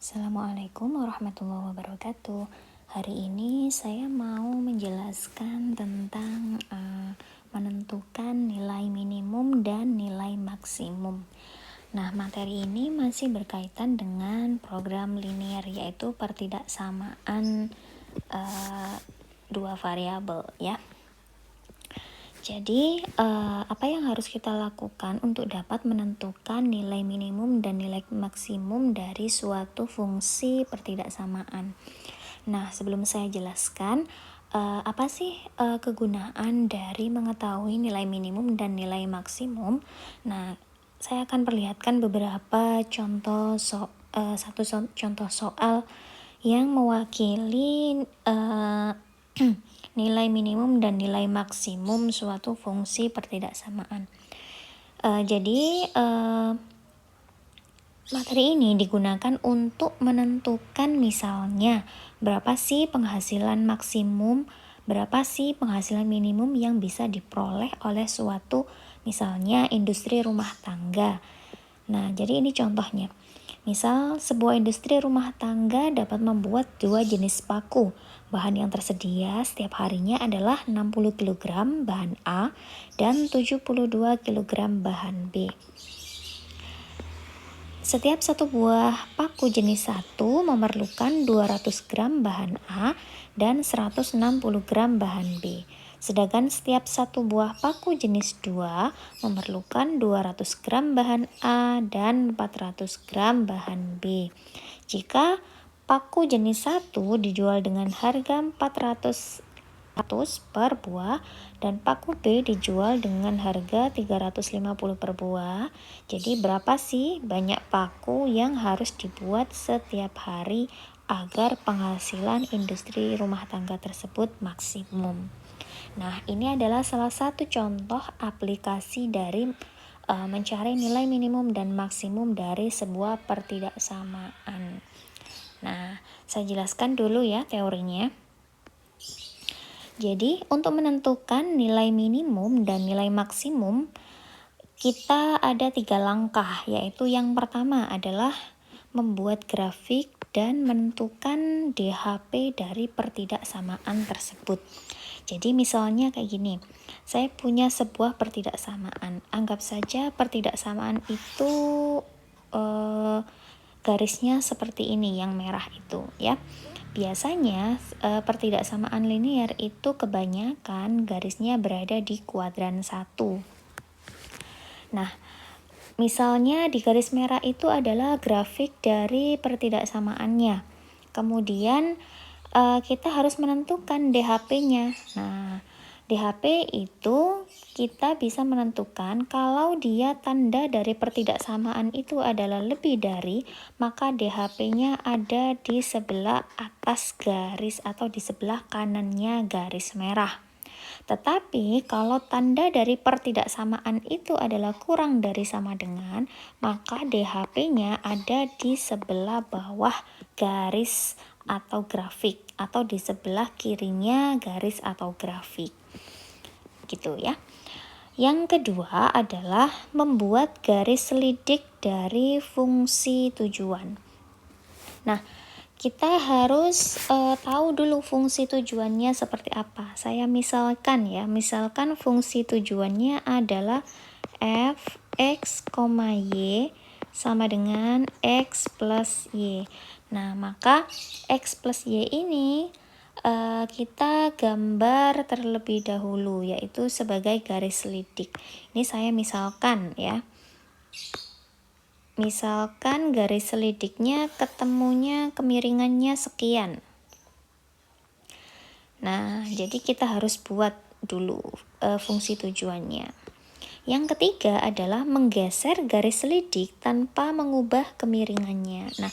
Assalamualaikum warahmatullahi wabarakatuh. Hari ini saya mau menjelaskan tentang menentukan nilai minimum dan nilai maksimum. Nah, materi ini masih berkaitan dengan program linear, yaitu pertidaksamaan dua variabel ya. Jadi, apa yang harus kita lakukan untuk dapat menentukan nilai minimum dan nilai maksimum dari suatu fungsi pertidaksamaan? Nah, sebelum saya jelaskan, apa sih kegunaan dari mengetahui nilai minimum dan nilai maksimum? Nah, saya akan perlihatkan beberapa contoh contoh soal yang mewakili nilai minimum dan nilai maksimum suatu fungsi pertidaksamaan. Materi ini digunakan untuk menentukan misalnya berapa sih penghasilan maksimum, berapa sih penghasilan minimum yang bisa diperoleh oleh suatu misalnya industri rumah tangga. Nah, jadi ini contohnya. Misal, sebuah industri rumah tangga dapat membuat 2 jenis paku. Bahan yang tersedia setiap harinya adalah 60 kg bahan A dan 72 kg bahan B. Setiap satu buah paku jenis 1 memerlukan 200 gram bahan A dan 160 gram bahan B. Sedangkan setiap satu buah paku jenis 2 memerlukan 200 gram bahan A dan 400 gram bahan B. Jika paku jenis 1 dijual dengan harga 400 per buah dan paku B dijual dengan harga 350 per buah. Jadi berapa sih banyak paku yang harus dibuat setiap hari agar penghasilan industri rumah tangga tersebut maksimum? Nah, ini adalah salah satu contoh aplikasi dari mencari nilai minimum dan maksimum dari sebuah pertidaksamaan. Nah, saya jelaskan dulu ya teorinya. Jadi, untuk menentukan nilai minimum dan nilai maksimum, kita ada 3 langkah, yaitu yang pertama adalah membuat grafik dan menentukan DHP dari pertidaksamaan tersebut. Jadi misalnya kayak gini, saya punya sebuah pertidaksamaan. Anggap saja pertidaksamaan itu garisnya seperti ini, yang merah itu ya. Biasanya pertidaksamaan linear itu kebanyakan garisnya berada di kuadran 1. Nah, misalnya di garis merah itu adalah grafik dari pertidaksamaannya. Kemudian kita harus menentukan DHP-nya. Nah, DHP itu kita bisa menentukan kalau dia tanda dari pertidaksamaan itu adalah lebih dari, maka DHP-nya ada di sebelah atas garis atau di sebelah kanannya garis merah. Tetapi kalau tanda dari pertidaksamaan itu adalah kurang dari sama dengan, maka DHP-nya ada di sebelah bawah garis atau grafik, atau di sebelah kirinya garis atau grafik. Gitu ya. Yang kedua adalah membuat garis selidik dari fungsi tujuan. Nah, kita harus tahu dulu fungsi tujuannya seperti apa. Saya misalkan fungsi tujuannya adalah f x, y sama dengan x plus y. Nah, maka x plus y ini kita gambar terlebih dahulu, yaitu sebagai garis selidik. Ini saya misalkan ya. Misalkan garis selidiknya ketemunya kemiringannya sekian. Nah, jadi kita harus buat dulu fungsi tujuannya. Yang ketiga adalah menggeser garis selidik tanpa mengubah kemiringannya. Nah,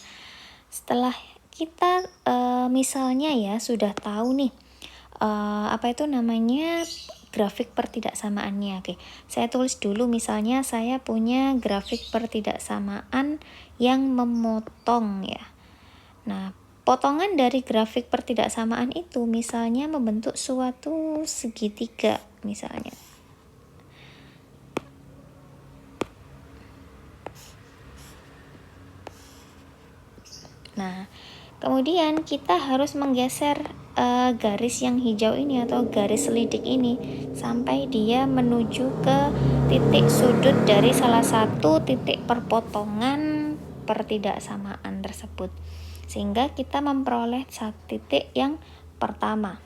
setelah kita misalnya ya sudah tahu nih grafik pertidaksamaannya. Oke, saya tulis dulu, misalnya saya punya grafik pertidaksamaan yang memotong ya. Nah, potongan dari grafik pertidaksamaan itu misalnya membentuk suatu segitiga misalnya. Nah, kemudian kita harus menggeser garis yang hijau ini atau garis selidik ini sampai dia menuju ke titik sudut dari salah satu titik perpotongan pertidaksamaan tersebut, sehingga kita memperoleh satu titik yang pertama.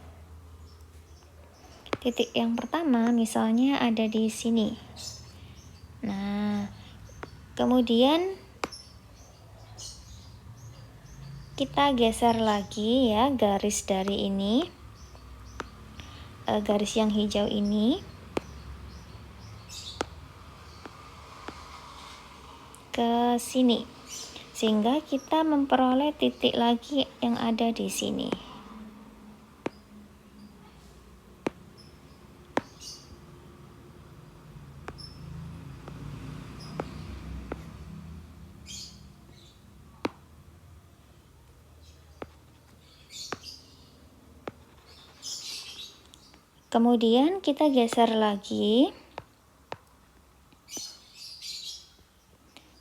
Titik yang pertama misalnya ada di sini. Nah, kemudian kita geser lagi ya garis dari ini, garis yang hijau ini ke sini, sehingga kita memperoleh titik lagi yang ada di sini. Kemudian kita geser lagi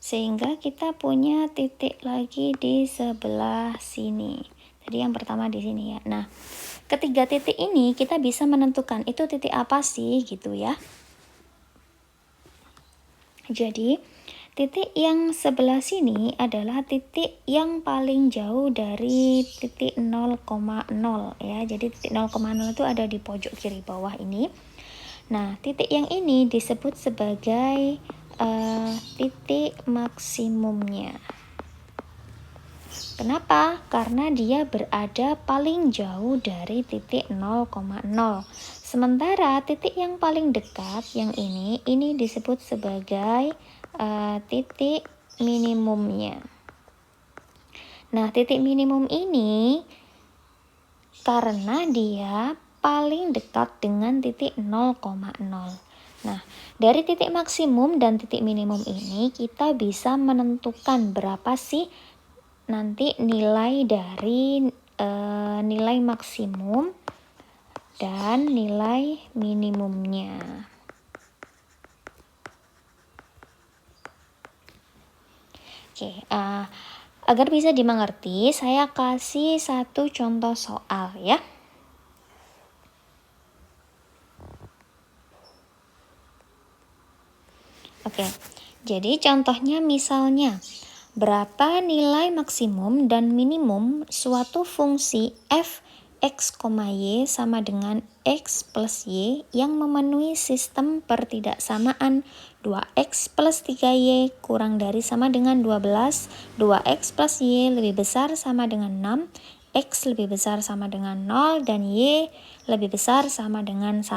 sehingga kita punya titik lagi di sebelah sini. Tadi yang pertama di sini ya. Nah, ketiga titik ini kita bisa menentukan itu titik apa sih gitu ya. Jadi, titik yang sebelah sini adalah titik yang paling jauh dari titik 0,0 ya. Jadi titik 0,0 itu ada di pojok kiri bawah ini. Nah, titik yang ini disebut sebagai titik maksimumnya. Kenapa? Karena dia berada paling jauh dari titik 0,0. Sementara titik yang paling dekat yang ini disebut sebagai titik minimumnya. Nah, titik minimum ini karena dia paling dekat dengan titik 0,0. Nah, dari titik maksimum dan titik minimum ini kita bisa menentukan berapa sih nanti nilai dari nilai maksimum dan nilai minimumnya. Oke, agar bisa dimengerti, saya kasih satu contoh soal ya. Oke, jadi contohnya misalnya, berapa nilai maksimum dan minimum suatu fungsi f x, y sama dengan x plus y yang memenuhi sistem pertidaksamaan 2x plus 3y kurang dari sama dengan 12, 2x plus y lebih besar sama dengan 6, x lebih besar sama dengan 0, dan y lebih besar sama dengan 1.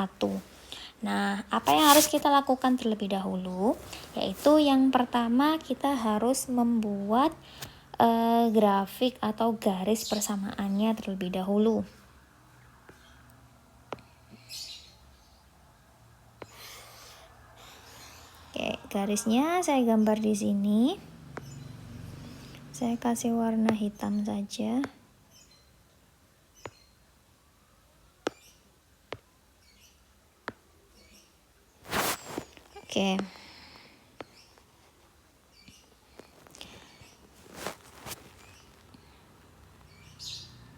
Nah, apa yang harus kita lakukan terlebih dahulu? Yaitu yang pertama kita harus membuat grafik atau garis persamaannya terlebih dahulu. Oke, garisnya saya gambar di sini. Saya kasih warna hitam saja. Oke.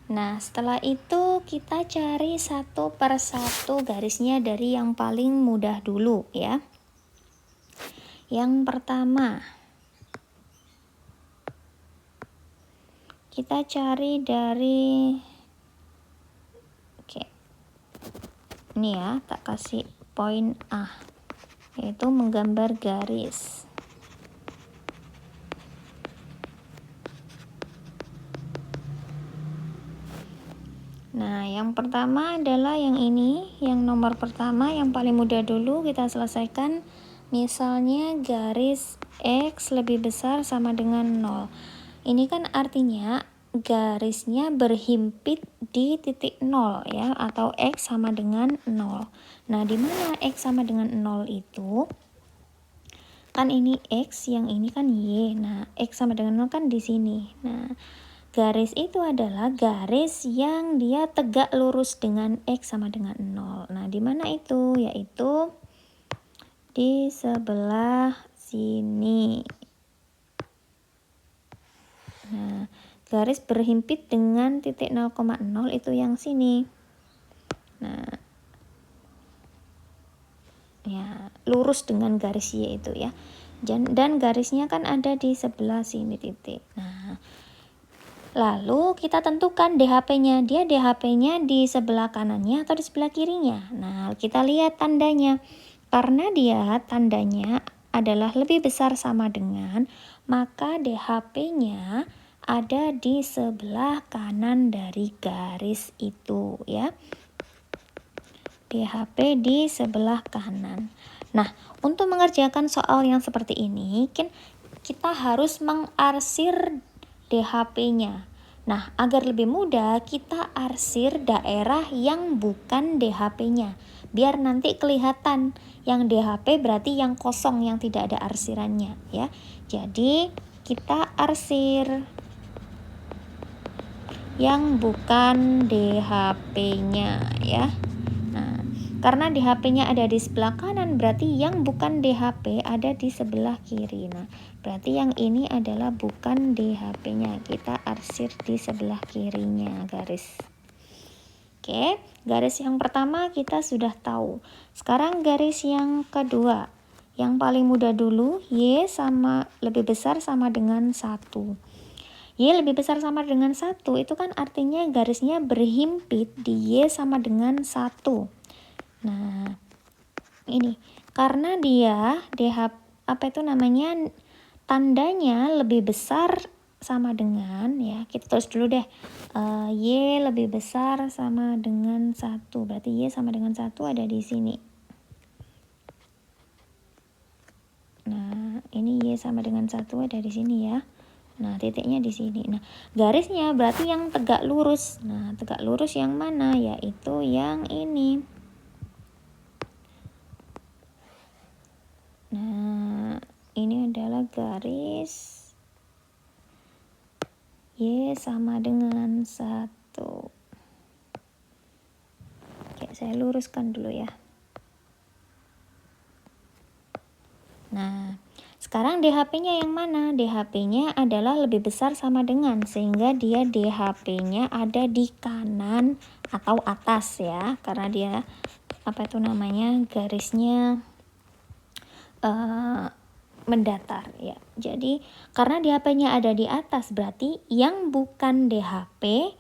Nah, setelah itu kita cari satu per satu garisnya dari yang paling mudah dulu ya. Yang pertama, kita cari dari, oke, ini ya, tak kasih poin A, yaitu menggambar garis. Nah, yang pertama adalah yang ini, yang nomor pertama, yang paling mudah dulu kita selesaikan. Misalnya garis X lebih besar sama dengan 0. Ini kan artinya garisnya berhimpit di titik 0 ya, atau X sama dengan 0. Nah, di mana X sama dengan 0 itu? Kan ini X, yang ini kan Y. Nah, X sama dengan 0 kan di sini. Nah, garis itu adalah garis yang dia tegak lurus dengan X sama dengan 0. Nah, di mana itu? Yaitu di sebelah sini. Nah, garis berhimpit dengan titik 0,0 itu yang sini. Nah, ya, lurus dengan garis Y itu ya. Dan garisnya kan ada di sebelah sini titik. Nah, lalu kita tentukan DHP-nya. Dia DHP-nya di sebelah kanannya atau di sebelah kirinya. Nah, kita lihat tandanya. Karena dia tandanya adalah lebih besar sama dengan, maka DHP-nya ada di sebelah kanan dari garis itu ya. DHP di sebelah kanan. Nah, untuk mengerjakan soal yang seperti ini, kita harus mengarsir DHP-nya. Nah, agar lebih mudah, kita arsir daerah yang bukan DHP-nya. Biar nanti kelihatan yang DHP berarti yang kosong, yang tidak ada arsirannya ya. Jadi, kita arsir yang bukan DHP-nya ya. Nah, karena DHP-nya ada di sebelah kanan, berarti yang bukan DHP ada di sebelah kiri. Nah, berarti yang ini adalah bukan DHP-nya. Kita arsir di sebelah kirinya garis. Oke, garis yang pertama kita sudah tahu. Sekarang garis yang kedua. Yang paling mudah dulu, Y sama lebih besar sama dengan 1. Y lebih besar sama dengan 1, itu kan artinya garisnya berhimpit di Y sama dengan 1. Nah, ini karena dia tandanya lebih besar sama dengan ya, kita tulis dulu deh, Y lebih besar sama dengan 1, berarti Y sama dengan 1 ada di sini. Nah, ini Y sama dengan 1 ada di sini ya. Nah, titiknya di sini. Nah, garisnya berarti yang tegak lurus. Nah, tegak lurus yang mana? Yaitu yang ini. Nah, ini adalah garis Y sama dengan 1. Oke, saya luruskan dulu ya. Nah, sekarang DHP-nya yang mana? DHP-nya adalah lebih besar sama dengan, sehingga dia DHP-nya ada di kanan atau atas ya, karena dia garisnya mendatar ya. Jadi karena DHP-nya ada di atas, berarti yang bukan DHP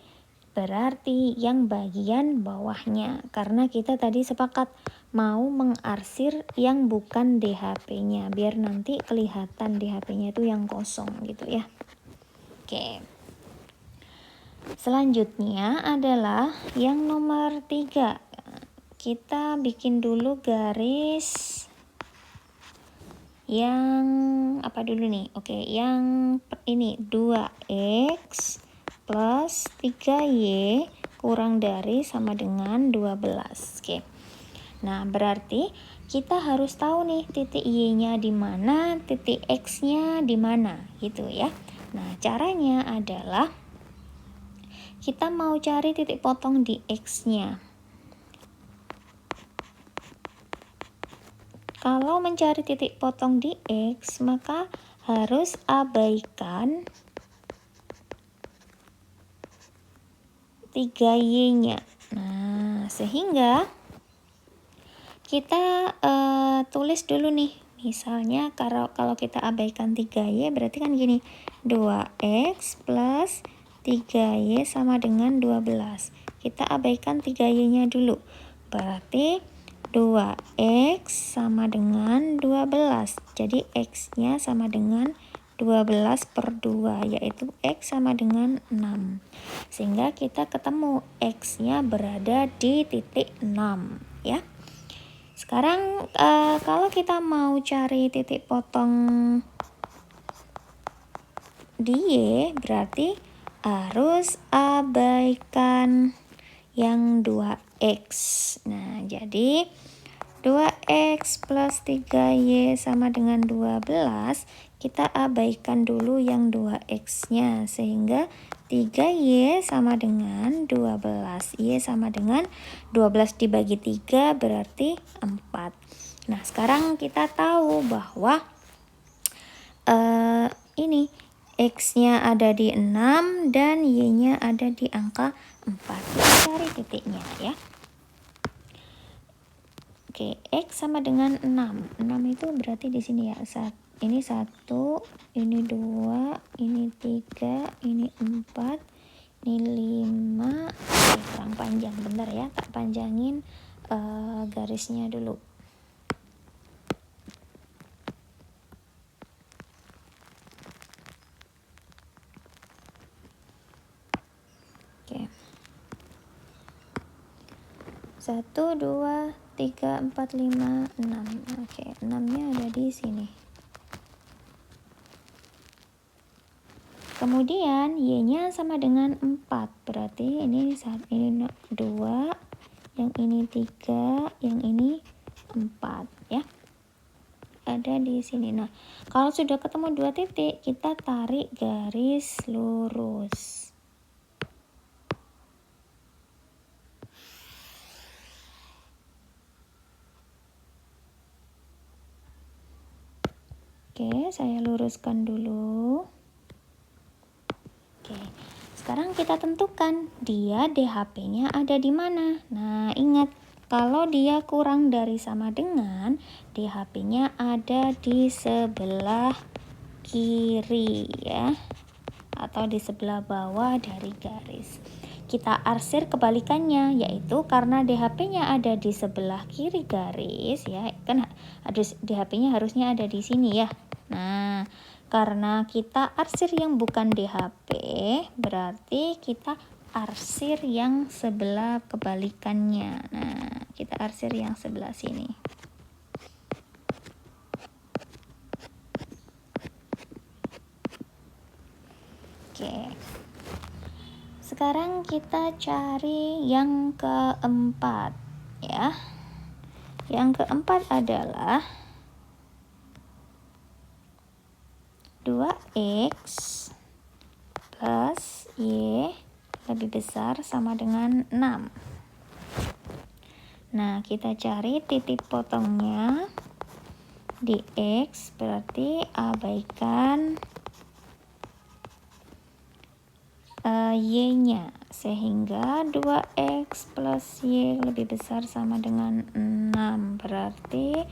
berarti yang bagian bawahnya, karena kita tadi sepakat mau mengarsir yang bukan DHP-nya biar nanti kelihatan DHP-nya itu yang kosong gitu ya. Oke, selanjutnya adalah yang nomor 3. Kita bikin dulu garis yang apa dulu nih? Oke, yang ini 2x plus 3y kurang dari sama dengan 12. Oke. Nah, berarti kita harus tahu nih titik y-nya di mana, titik x-nya di mana gitu ya. Nah, caranya adalah kita mau cari titik potong di x-nya. Kalau mencari titik potong di X, maka harus abaikan 3Y-nya. Nah, sehingga kita tulis dulu nih. Misalnya kalau kita abaikan 3Y berarti kan gini. 2X plus 3Y sama dengan 12. Kita abaikan 3Y-nya dulu. Berarti 2x sama dengan 12. Jadi x-nya sama dengan 12 per 2, yaitu x sama dengan 6. Sehingga kita ketemu x-nya berada di titik 6 ya. Sekarang kalau kita mau cari titik potong di Y, berarti harus abaikan yang 2x. Nah, jadi 2x plus 3y sama dengan 12, kita abaikan dulu yang 2x-nya, sehingga 3y sama dengan 12. Y sama dengan 12 dibagi 3 berarti 4. Nah, sekarang kita tahu bahwa ini X-nya ada di 6 dan Y-nya ada di angka 4. Kita cari titiknya ya. Oke, X sama dengan 6. 6 itu berarti di sini ya. Ini 1, ini 2, ini 3, ini 4, ini 5. Oke, kurang panjang, bentar ya. Tak panjangin garisnya dulu. Oke. 1, 2, 3, 4, 5, 6. Oke, 6-nya ada di sini. Kemudian Y-nya sama dengan 4. Berarti ini 2, yang ini 3, yang ini 4 ya. Ada di sini. Nah, kalau sudah ketemu 2 titik, kita tarik garis lurus. Oke, saya luruskan dulu. Oke, sekarang kita tentukan dia DHP-nya ada di mana. Nah, ingat, kalau dia kurang dari sama dengan, DHP-nya ada di sebelah kiri ya, atau di sebelah bawah dari garis. Kita arsir kebalikannya, yaitu karena DHP-nya ada di sebelah kiri garis ya, kan DHP-nya harusnya ada di sini ya. Nah, karena kita arsir yang bukan DHP, berarti kita arsir yang sebelah kebalikannya. Nah, kita arsir yang sebelah sini. Oke. Sekarang kita cari yang keempat ya. Yang keempat adalah 2x plus y lebih besar sama dengan 6. Nah, kita cari titik potongnya di x, berarti abaikan y-nya, sehingga 2x plus y lebih besar sama dengan 6. Berarti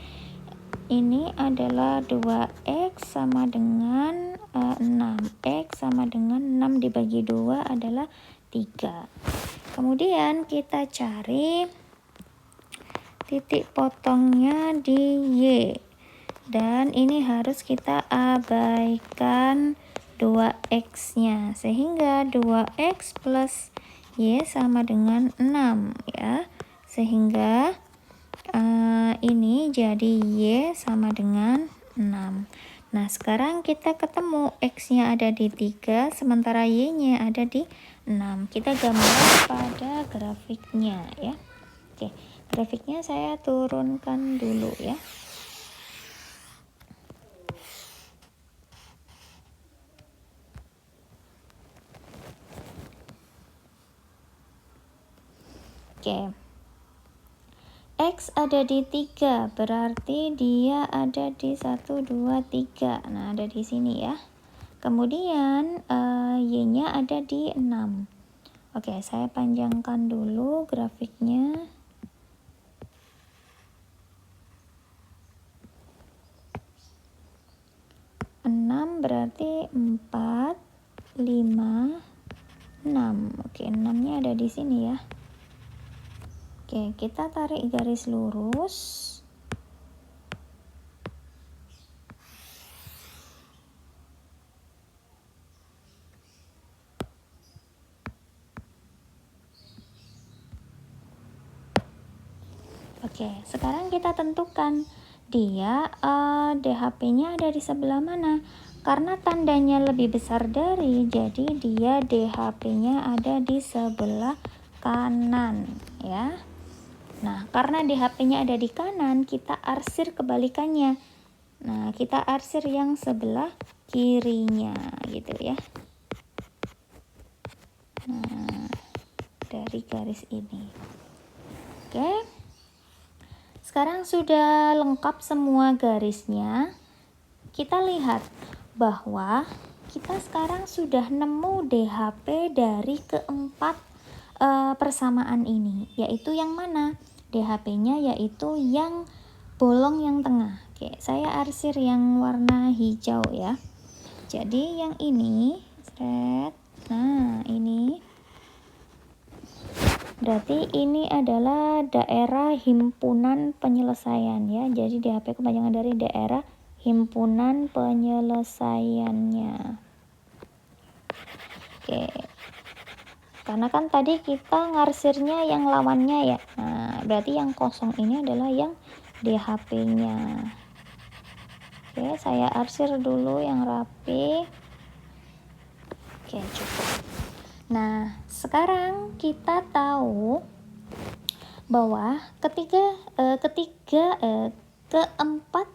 ini adalah 2x sama dengan 6. X sama dengan 6 dibagi 2 adalah 3. Kemudian kita cari titik potongnya di y. Dan ini harus kita abaikan 2x-nya, sehingga 2x plus y sama dengan 6 ya. Sehingga ini jadi y sama dengan 6. Nah, sekarang kita ketemu x-nya ada di 3, sementara y-nya ada di 6. Kita gambar pada grafiknya ya. Oke, grafiknya saya turunkan dulu ya. Oke. X ada di 3, berarti dia ada di 1, 2, 3. Nah, ada di sini ya. Kemudian Y-nya ada di 6. Oke, saya panjangkan dulu grafiknya. Berarti 4, 5, 6. Oke, 6-nya ada di sini ya. Oke, kita tarik garis lurus. Oke, sekarang kita tentukan dia DHP-nya ada di sebelah mana. Karena tandanya lebih besar dari, jadi dia DHP-nya ada di sebelah kanan ya. Nah, karena DHP-nya ada di kanan, kita arsir kebalikannya. Nah, kita arsir yang sebelah kirinya gitu ya. Nah, dari garis ini. Oke. Sekarang sudah lengkap semua garisnya. Kita lihat bahwa kita sekarang sudah nemu DHP dari keempat persamaan ini, yaitu yang mana? DHP-nya yaitu yang bolong yang tengah. Oke, saya arsir yang warna hijau ya. Jadi yang ini, nah ini berarti ini adalah daerah himpunan penyelesaian ya. Jadi DHP kepanjangan dari daerah himpunan penyelesaiannya. Oke. Karena kan tadi kita ngarsirnya yang lawannya ya. Nah, berarti yang kosong ini adalah yang DHP-nya. Oke, saya arsir dulu yang rapi. Oke, cukup. Nah, sekarang kita tahu bahwa keempat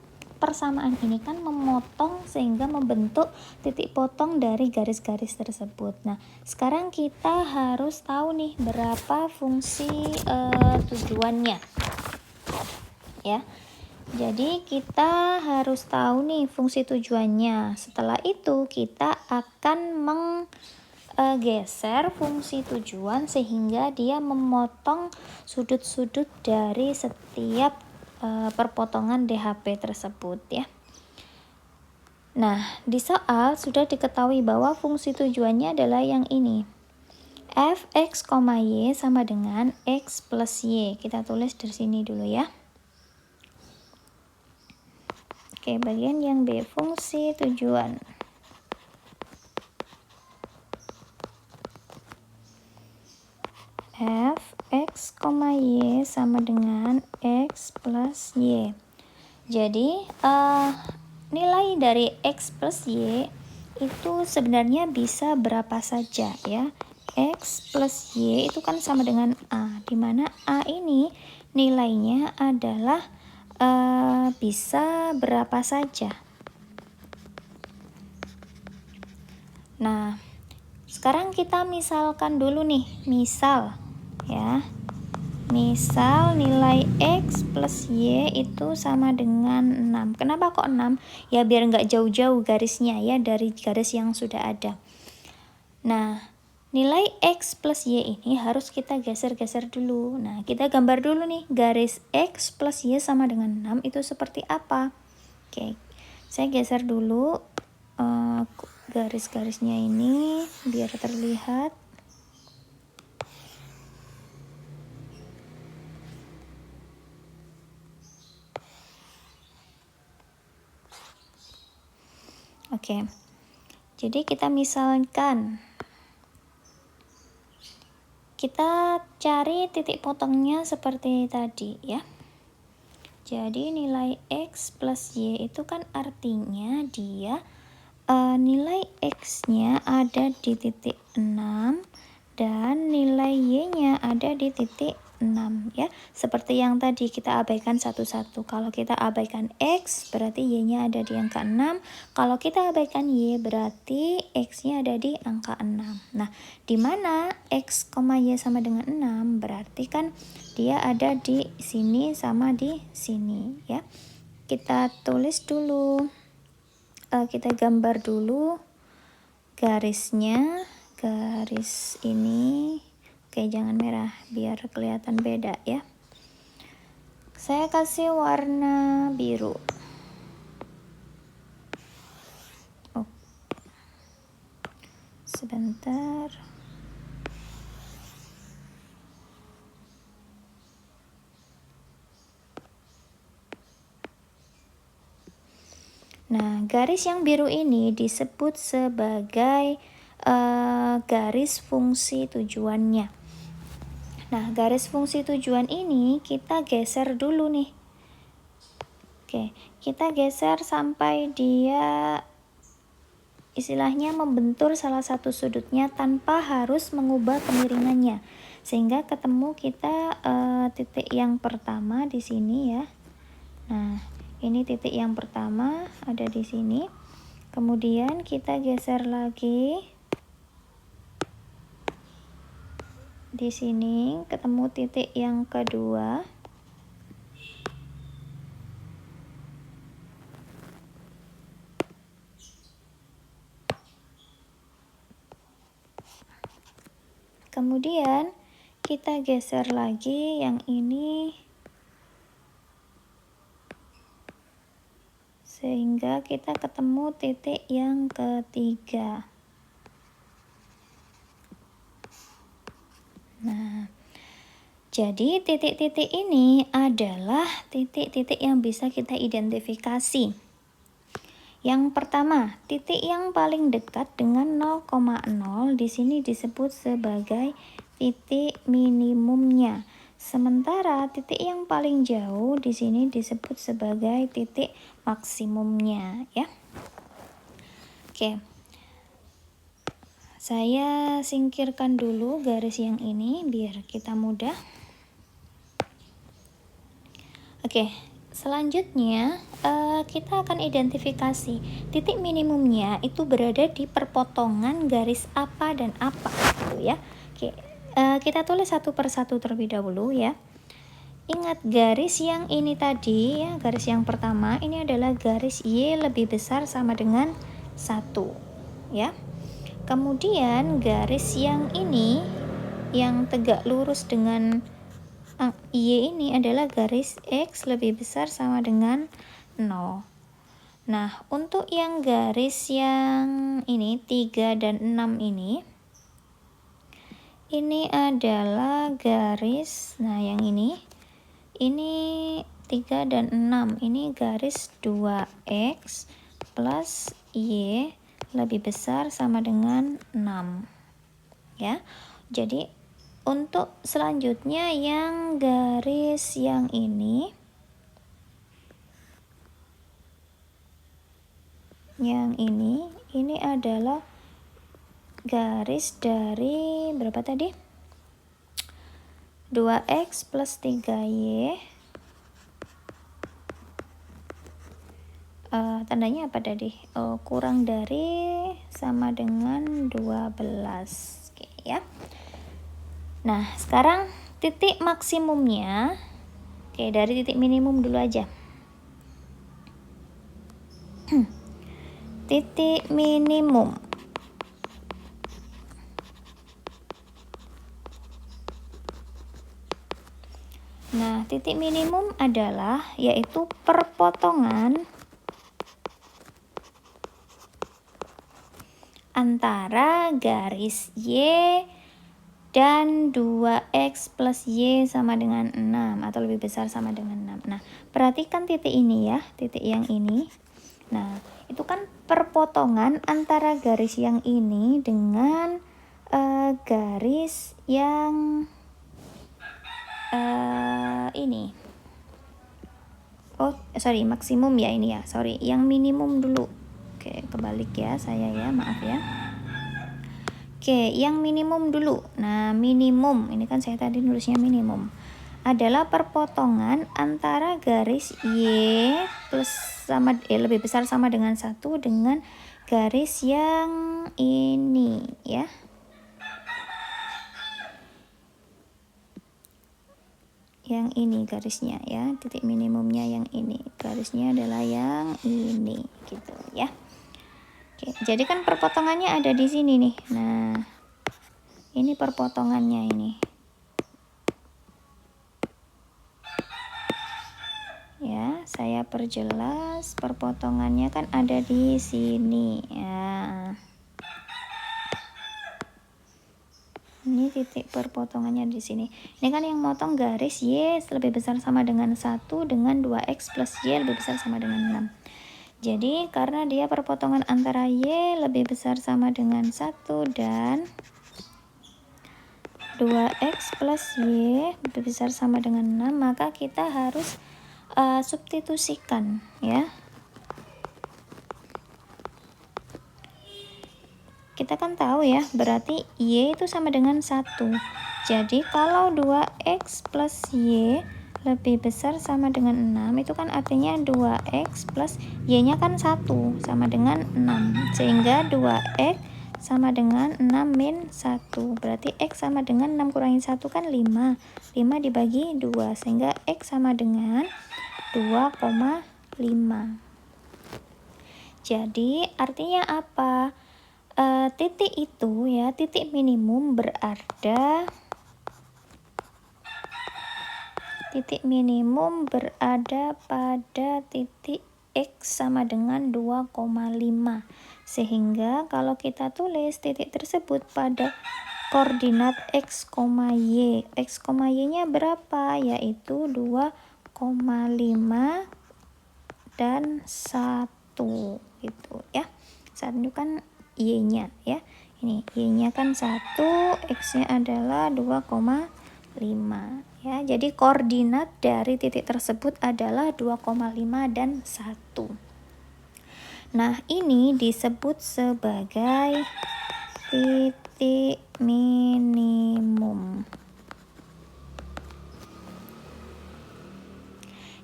persamaan ini kan memotong sehingga membentuk titik potong dari garis-garis tersebut. Nah, sekarang kita harus tahu nih berapa fungsi tujuannya. Ya. Jadi kita harus tahu nih fungsi tujuannya. Setelah itu kita akan menggeser fungsi tujuan sehingga dia memotong sudut-sudut dari setiap perpotongan DHP tersebut ya. Nah, di soal sudah diketahui bahwa fungsi tujuannya adalah yang ini. Fx, y sama dengan x plus y. Kita tulis dari sini dulu ya. Oke, bagian yang B, fungsi tujuan. Fx, y sama dengan x plus y. Jadi, nilai dari x plus y itu sebenarnya bisa berapa saja ya. X plus y itu kan sama dengan A, di mana A ini nilainya adalah bisa berapa saja. Nah, sekarang kita misalkan dulu nih, misal ya. Misal nilai X plus Y itu sama dengan 6. Kenapa kok 6? Ya biar nggak jauh-jauh garisnya ya dari garis yang sudah ada. Nah, nilai X plus Y ini harus kita geser-geser dulu. Nah, kita gambar dulu nih garis X plus Y sama dengan 6 itu seperti apa. Oke, saya geser dulu garis-garisnya ini biar terlihat. Oke, jadi kita misalkan kita cari titik potongnya seperti tadi ya. Jadi nilai X plus Y itu kan artinya dia nilai X-nya ada di titik 6 dan nilai Y-nya ada di titik 6 ya. Seperti yang tadi kita abaikan satu-satu. Kalau kita abaikan X berarti Y-nya ada di angka 6. Kalau kita abaikan Y berarti X-nya ada di angka 6. Nah, di mana X, Y sama dengan 6 berarti kan dia ada di sini sama di sini ya. Kita tulis dulu. Kita gambar dulu garisnya, garis ini. Oke, jangan merah biar kelihatan beda ya. Saya kasih warna biru. Oh. Sebentar. Nah, garis yang biru ini disebut sebagai garis fungsi tujuannya. Nah, garis fungsi tujuan ini kita geser dulu nih. Oke, kita geser sampai dia istilahnya membentur salah satu sudutnya tanpa harus mengubah kemiringannya. Sehingga ketemu kita titik yang pertama di sini ya. Nah, ini titik yang pertama ada di sini. Kemudian kita geser lagi. Di sini ketemu titik yang kedua. Kemudian kita geser lagi yang ini sehingga kita ketemu titik yang ketiga. Nah, jadi titik-titik ini adalah titik-titik yang bisa kita identifikasi. Yang pertama, titik yang paling dekat dengan 0,0 di sini disebut sebagai titik minimumnya. Sementara titik yang paling jauh di sini disebut sebagai titik maksimumnya, ya. Oke. Saya singkirkan dulu garis yang ini biar kita mudah. Oke, selanjutnya kita akan identifikasi titik minimumnya itu berada di perpotongan garis apa dan apa, gitu ya. Oke, kita tulis satu persatu terlebih dahulu ya. Ingat garis yang ini tadi ya, garis yang pertama ini adalah garis Y lebih besar sama dengan 1 ya. Kemudian garis yang ini yang tegak lurus dengan Y ini adalah garis X lebih besar sama dengan 0. Nah, untuk yang garis yang ini 3 dan 6 ini adalah garis, nah yang ini 3 dan 6, ini garis 2X plus Y lebih besar sama dengan 6 ya. Jadi untuk selanjutnya yang garis yang ini adalah garis dari berapa tadi? 2X plus 3Y. Tandanya apa tadi? Kurang dari sama dengan 12. Oke ya. Nah, sekarang titik maksimumnya. Oke, dari titik minimum dulu aja. Titik minimum. Nah, titik minimum adalah yaitu perpotongan antara garis Y dan 2X plus Y sama dengan 6 atau lebih besar sama dengan 6. Nah, perhatikan titik ini ya, titik yang ini. Nah, itu kan perpotongan antara garis yang ini dengan garis yang ini. Maksimum ya ini ya. Yang minimum dulu. Oke, kebalik ya saya ya, maaf ya. Oke, yang minimum dulu. Nah, minimum, ini kan saya tadi nulisnya minimum, adalah perpotongan antara garis Y plus lebih besar sama dengan 1 dengan garis yang ini ya. Yang ini garisnya ya, titik minimumnya yang ini. Garisnya adalah yang ini gitu ya. Oke, jadi kan perpotongannya ada di sini nih. Nah, ini perpotongannya ini. Ya, saya perjelas, perpotongannya kan ada di sini ya. Ini titik perpotongannya di sini. Ini kan yang motong garis Y lebih besar sama dengan 1 dengan 2X plus Y lebih besar sama dengan 6. Jadi karena dia perpotongan antara Y lebih besar sama dengan 1 dan 2X plus Y lebih besar sama dengan 6, maka kita harus substitusikan ya. Kita kan tahu ya, berarti Y itu sama dengan 1. Jadi kalau 2X plus Y lebih besar sama dengan 6, itu kan artinya 2X plus Y-nya kan 1 sama dengan 6. Sehingga 2X sama dengan 6 min 1. Berarti X sama dengan 6 kurangi 1 kan 5. 5 dibagi 2, sehingga X sama dengan 2,5. Jadi artinya apa? titik itu ya, titik minimum berada pada titik X sama dengan 2,5. Sehingga kalau kita tulis titik tersebut pada koordinat X, Y. X, Y-nya berapa? Yaitu 2,5 dan 1 gitu ya. 1 kan Y-nya ya. Ini Y-nya kan 1, X-nya adalah 2,5 ya. Jadi koordinat dari titik tersebut adalah 2,5 dan 1. Nah, ini disebut sebagai titik minimum.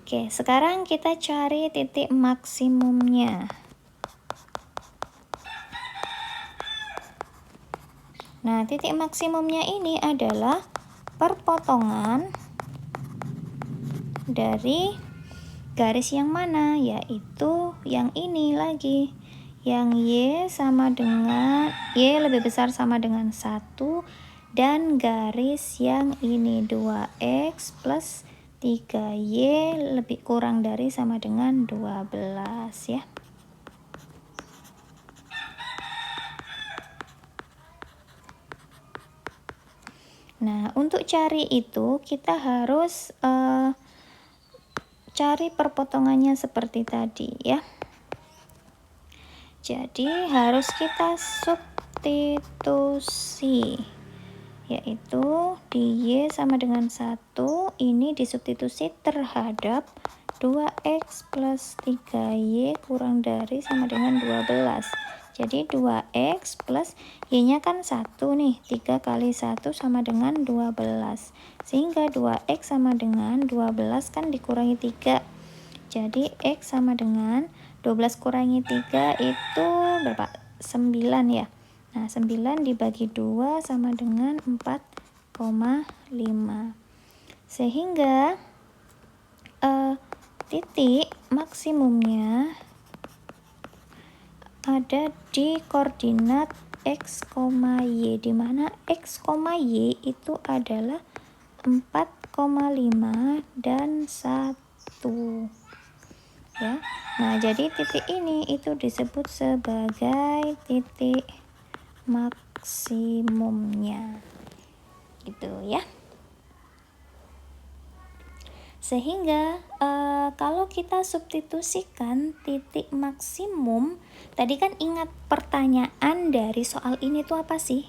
Oke, sekarang kita cari titik maksimumnya. Nah, titik maksimumnya ini adalah perpotongan dari garis yang mana? Yaitu yang ini lagi. Yang Y sama dengan Y lebih besar sama dengan 1 dan garis yang ini 2X plus 3Y lebih kurang dari sama dengan 12 ya. Nah, untuk cari itu kita harus cari perpotongannya seperti tadi ya. Jadi harus kita substitusi, yaitu di Y sama dengan 1 ini disubstitusi terhadap 2X plus 3Y kurang dari sama dengan 12. Jadi 2X plus Y-nya kan 1 nih, 3 kali 1 sama dengan 12. Sehingga 2X sama dengan 12 kan dikurangi 3. Jadi X sama dengan 12 kurangi 3 itu berapa? 9 ya. Nah, 9 dibagi 2 sama dengan 4,5. Sehingga titik maksimumnya ada di koordinat X, Y, di mana X, Y itu adalah 4,5 dan 1. Ya. Nah, jadi titik ini itu disebut sebagai titik maksimumnya. Gitu ya. Sehingga kalau kita substitusikan titik maksimum, tadi kan ingat pertanyaan dari soal ini tuh apa sih?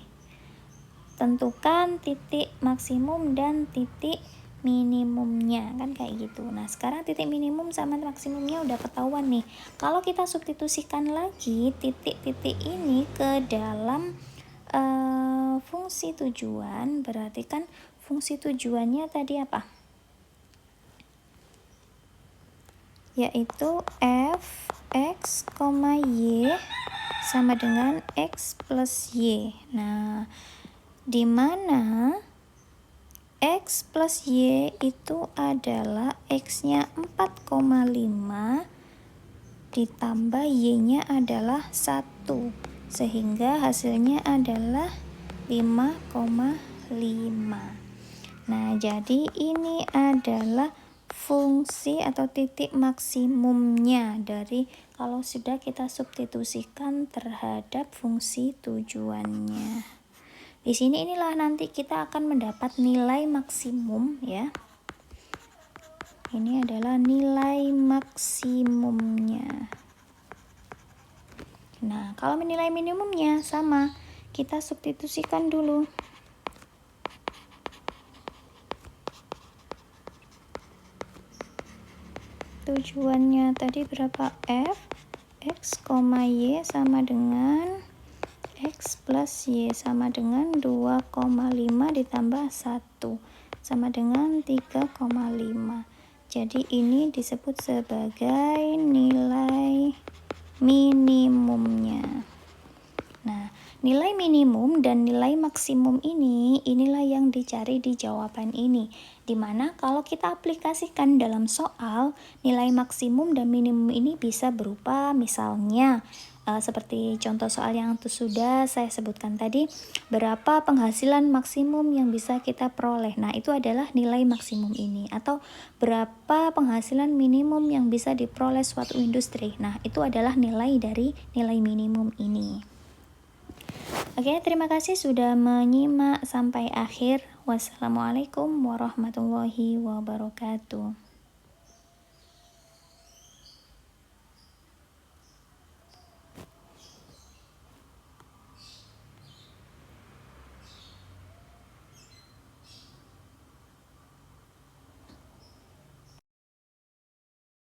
Tentukan titik maksimum dan titik minimumnya, kan kayak gitu. Nah, sekarang titik minimum sama maksimumnya udah ketahuan nih. Kalau kita substitusikan lagi titik-titik ini ke dalam fungsi tujuan, berarti kan fungsi tujuannya tadi apa? Yaitu f x, y sama dengan x plus y. Nah, di mana X plus Y itu adalah X-nya 4,5 ditambah Y-nya adalah 1. Sehingga hasilnya adalah 5,5. Nah, jadi ini adalah fungsi atau titik maksimumnya dari kalau sudah kita substitusikan terhadap fungsi tujuannya. Di sini inilah nanti kita akan mendapat nilai maksimum ya. Ini adalah nilai maksimumnya. Nah, kalau menilai minimumnya sama, kita substitusikan dulu. Tujuannya tadi berapa? F x, y sama dengan X plus Y sama dengan 2,5 ditambah 1 sama dengan 3,5. Jadi ini disebut sebagai nilai minimumnya. Nah, nilai minimum dan nilai maksimum inilah yang dicari di jawaban ini. Dimana kalau kita aplikasikan dalam soal, nilai maksimum dan minimum ini bisa berupa misalnya seperti contoh soal yang sudah saya sebutkan tadi, berapa penghasilan maksimum yang bisa kita peroleh. Nah, itu adalah nilai maksimum ini. Atau berapa penghasilan minimum yang bisa diperoleh suatu industri. Nah, itu adalah nilai dari nilai minimum ini. Oke, terima kasih sudah menyimak sampai akhir. Wassalamualaikum warahmatullahi wabarakatuh.